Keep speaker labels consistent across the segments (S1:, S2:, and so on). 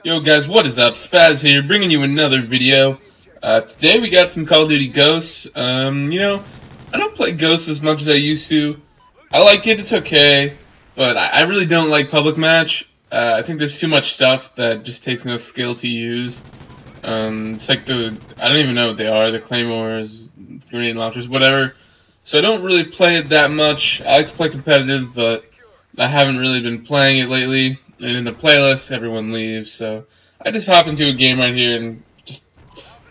S1: Yo guys, what is up? Spaz here, bringing you another video. Today we got some Call of Duty Ghosts. I don't play Ghosts as much as I used to. I like it, it's okay, but I really don't like Public Match. I think there's too much stuff that just takes no skill to use. It's like I don't even know what they are, the Claymores, grenade launchers, whatever. So I don't really play it that much. I like to play competitive, but I haven't really been playing it lately. And in the playlist, everyone leaves, so I just hopped into a game right here and just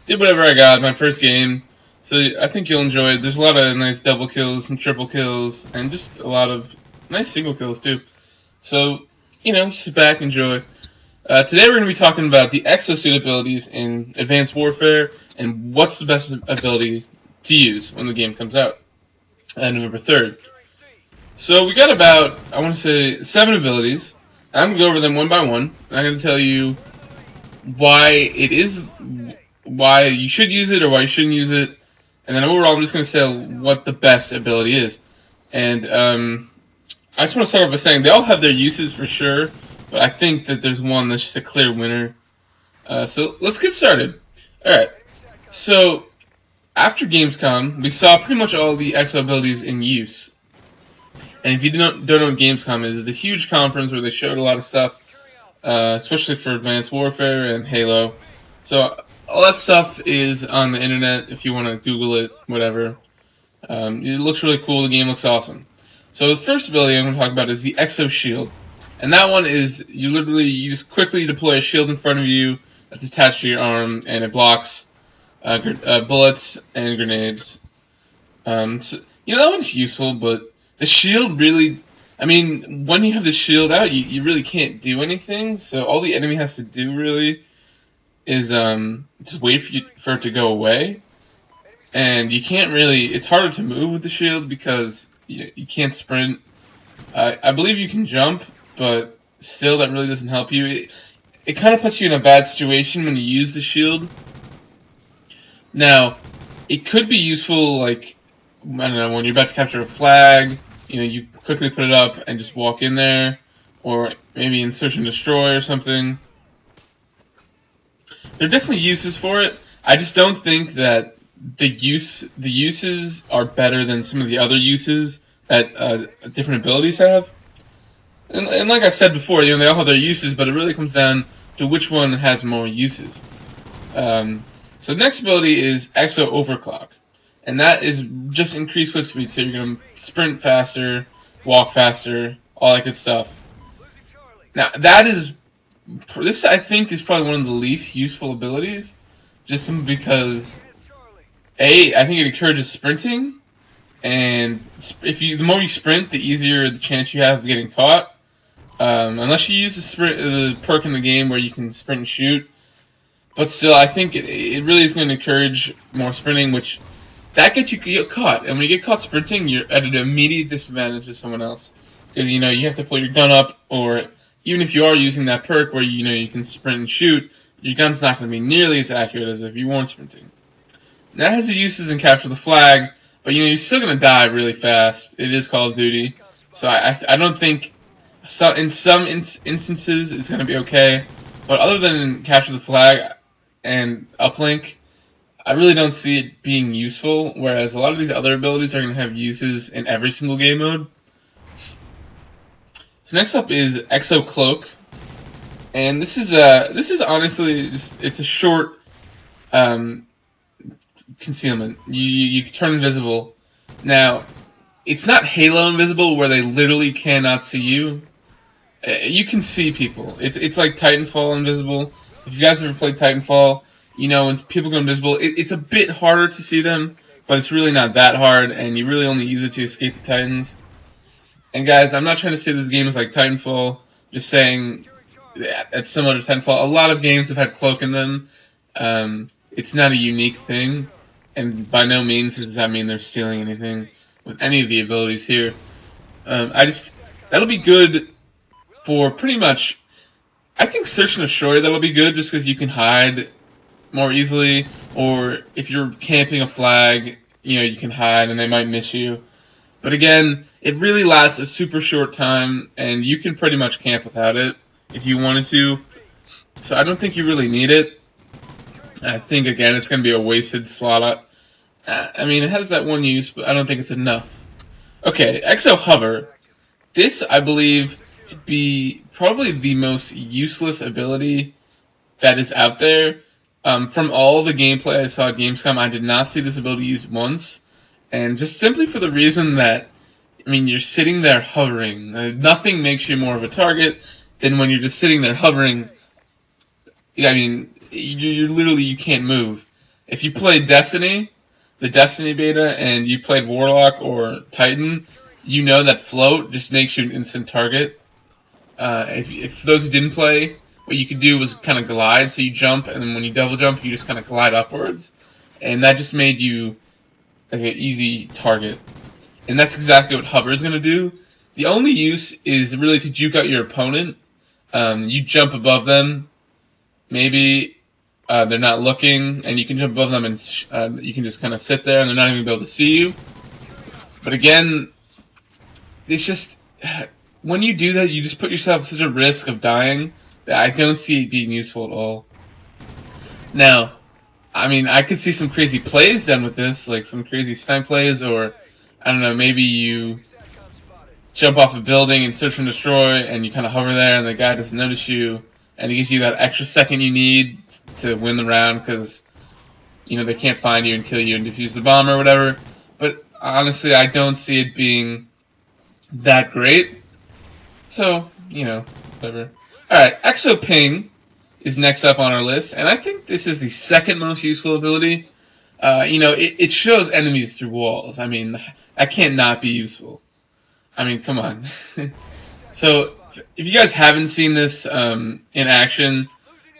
S1: did whatever I got, my first game. So I think you'll enjoy it. There's a lot of nice double kills, some triple kills, and just a lot of nice single kills too. So, sit back, enjoy. Today we're going to be talking about the Exo Suit abilities in Advanced Warfare and what's the best ability to use when the game comes out on November 3rd. So we got about, I want to say, 7 abilities. I'm going to go over them one by one. I'm going to tell you why you should use it or why you shouldn't use it. And then overall, I'm just going to say what the best ability is. And I just want to start off by saying they all have their uses for sure, but I think that there's one that's just a clear winner. So let's get started. Alright, so after Gamescom, we saw pretty much all the Exo abilities in use. And if you don't know what Gamescom is, it's a huge conference where they showed a lot of stuff, especially for Advanced Warfare and Halo. So all that stuff is on the internet if you want to Google it, whatever. It looks really cool. The game looks awesome. So the first ability I'm going to talk about is the Exo Shield. And that one is you just quickly deploy a shield in front of you that's attached to your arm, and it blocks bullets and grenades. That one's useful, but the shield really, when you have the shield out, you really can't do anything. So all the enemy has to do really is just wait for it to go away. And you can't really, it's harder to move with the shield because you can't sprint. I believe you can jump, but still that really doesn't help you. It kind of puts you in a bad situation when you use the shield. Now, it could be useful, like, I don't know, when you're about to capture a flag, you quickly put it up and just walk in there, or maybe in search and destroy or something. There are definitely uses for it. I just don't think that the uses are better than some of the other uses that different abilities have. And like I said before, they all have their uses, but it really comes down to which one has more uses. So the next ability is Exo Overclock. And that is just increased foot speed, so you're going to sprint faster, walk faster, all that good stuff. Now, this I think is probably one of the least useful abilities, just simply because, I think it encourages sprinting, and the more you sprint, the easier the chance you have of getting caught. Unless you use the perk in the game where you can sprint and shoot. But still, I think it really is going to encourage more sprinting, which that gets you caught, and when you get caught sprinting, you're at an immediate disadvantage to someone else. Because, you have to pull your gun up, or even if you are using that perk where, you can sprint and shoot, your gun's not going to be nearly as accurate as if you weren't sprinting. And that has the uses in Capture the Flag, but, you're still going to die really fast. It is Call of Duty. So I don't think, in some instances, it's going to be okay. But other than Capture the Flag and Uplink, I really don't see it being useful, whereas a lot of these other abilities are going to have uses in every single game mode. So next up is Exo Cloak, and this is honestly it's a short concealment. You turn invisible. Now, it's not Halo invisible where they literally cannot see you. You can see people. It's like Titanfall invisible. If you guys ever played Titanfall, when people go invisible, it's a bit harder to see them, but it's really not that hard, and you really only use it to escape the Titans. And guys, I'm not trying to say this game is like Titanfall, just saying that it's similar to Titanfall. A lot of games have had Cloak in them. It's not a unique thing, and by no means does that mean they're stealing anything with any of the abilities here. That'll be good for pretty much, I think Search and Destroy, that'll be good just because you can hide more easily, or if you're camping a flag, you can hide and they might miss you. But again, it really lasts a super short time, and you can pretty much camp without it if you wanted to. So I don't think you really need it. I think, again, it's going to be a wasted slot. I mean, it has that one use, but I don't think it's enough. Okay, Exo Hover. This, I believe, to be probably the most useless ability that is out there. From all the gameplay I saw at Gamescom, I did not see this ability used once. And just simply for the reason that, I mean, you're sitting there hovering. Nothing makes you more of a target than when you're just sitting there hovering. I mean, you're literally, you can't move. If you played Destiny, the Destiny beta, and you played Warlock or Titan, you know that float just makes you an instant target. If those who didn't play, what you could do was kind of glide, so you jump, and then when you double jump, you just kind of glide upwards. And that just made you like an easy target. And that's exactly what Hover is going to do. The only use is really to juke out your opponent. You jump above them. Maybe they're not looking, and you can jump above them, and you can just kind of sit there, and they're not even able to see you. But again, it's just, when you do that, you just put yourself at such a risk of dying that I don't see it being useful at all. Now, I mean, I could see some crazy plays done with this, like some crazy snipe plays, or, I don't know, maybe you jump off a building and search and destroy, and you kind of hover there, and the guy doesn't notice you, and it gives you that extra second you need to win the round, because, you know, they can't find you and kill you and defuse the bomb or whatever. But honestly, I don't see it being that great. So, you know, whatever. Alright, Exo Pain is next up on our list, and I think this is the second most useful ability. You know, it shows enemies through walls. I mean, that can't not be useful. I mean, come on. So, if you guys haven't seen this in action,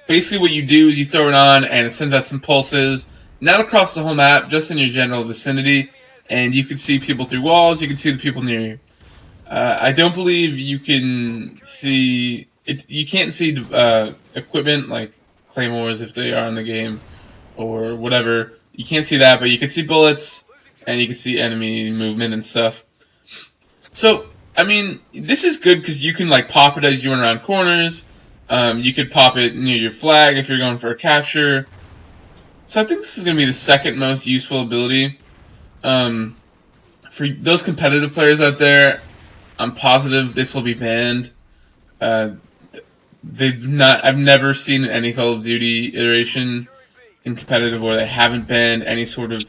S1: basically what you do is you throw it on, and it sends out some pulses, not across the whole map, just in your general vicinity, and you can see people through walls, you can see the people near you. I don't believe you can see it. You can't see equipment like claymores if they are in the game or whatever. You can't see that, but you can see bullets and you can see enemy movement and stuff. So, I mean, this is good because you can like pop it as you run around corners. You could pop it near your flag if you're going for a capture. So I think this is going to be the second most useful ability. For those competitive players out there, I'm positive this will be banned. I've never seen any Call of Duty iteration in competitive where they haven't banned any sort of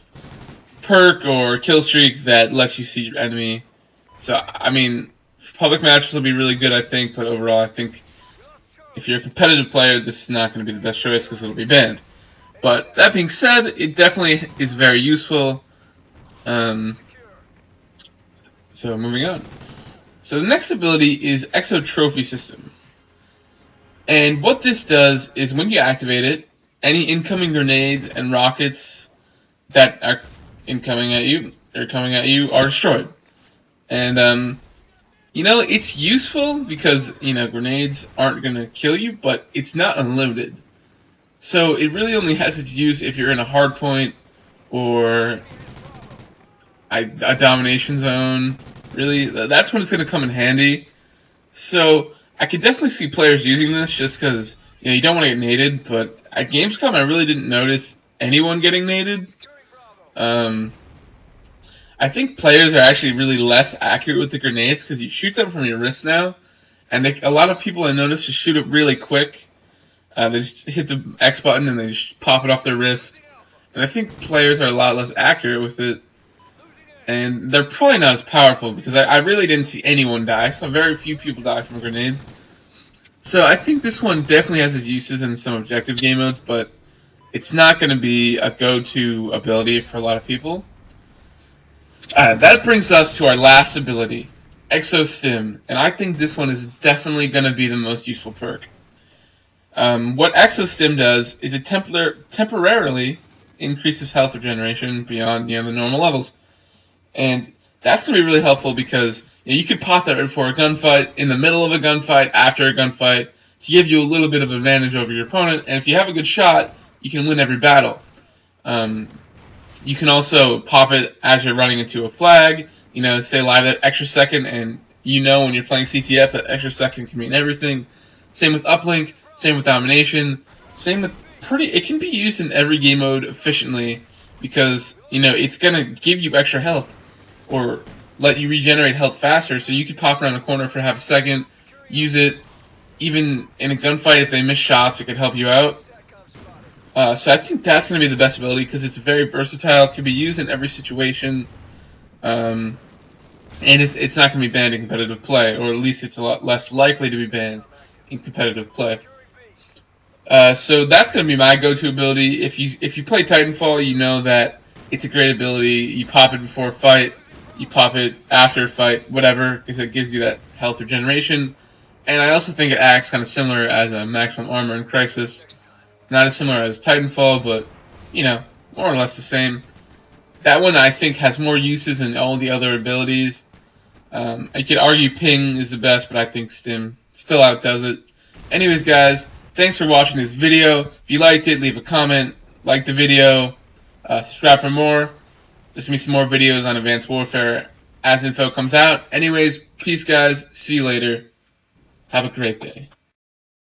S1: perk or kill streak that lets you see your enemy. So, I mean, for public matches will be really good, I think, but overall, I think if you're a competitive player, this is not going to be the best choice because it'll be banned. But that being said, it definitely is very useful. So, moving on. So the next ability is Exo Trophy System. And what this does is when you activate it, any incoming grenades and rockets that are incoming at you or coming at you are destroyed. And, you know, it's useful because, you know, grenades aren't going to kill you, but it's not unlimited. So it really only has its use if you're in a hard point or a domination zone. Really, that's when it's going to come in handy. So I could definitely see players using this just because, you know, you don't want to get naded, but at Gamescom I really didn't notice anyone getting naded. I think players are actually really less accurate with the grenades because you shoot them from your wrist now, and a lot of people I noticed just shoot it really quick. They just hit the X button and they just pop it off their wrist. And I think players are a lot less accurate with it. And they're probably not as powerful because I really didn't see anyone die. I saw very few people die from grenades. So I think this one definitely has its uses in some objective game modes, but it's not going to be a go-to ability for a lot of people. That brings us to our last ability, Exo Stim. And I think this one is definitely going to be the most useful perk. What Exo Stim does is it temporarily increases health regeneration beyond the normal levels. And that's going to be really helpful because you could pop that before a gunfight, in the middle of a gunfight, after a gunfight, to give you a little bit of advantage over your opponent. And if you have a good shot, you can win every battle. You can also pop it as you're running into a flag, stay alive that extra second, and when you're playing CTF, that extra second can mean everything. Same with uplink. Same with Domination. Same with it can be used in every game mode efficiently because, you know, it's gonna give you extra health or let you regenerate health faster, so you could pop around the corner for half a second, use it. Even in a gunfight, if they miss shots, it could help you out. So I think that's going to be the best ability because it's very versatile. It can be used in every situation. And it's not going to be banned in competitive play, or at least it's a lot less likely to be banned in competitive play. So that's going to be my go-to ability. If you play Titanfall, you know that it's a great ability. You pop it before a fight, you pop it after a fight, whatever, because it gives you that health regeneration. And I also think it acts kind of similar as a maximum armor in Crisis. Not as similar as Titanfall, but, you know, more or less the same. That one, I think, has more uses than all the other abilities. I could argue Ping is the best, but I think Stim still outdoes it. Anyways, guys, thanks for watching this video. If you liked it, leave a comment, like the video, subscribe for more. There's going to be some more videos on Advanced Warfare as info comes out. Anyways, peace, guys. See you later. Have a great day.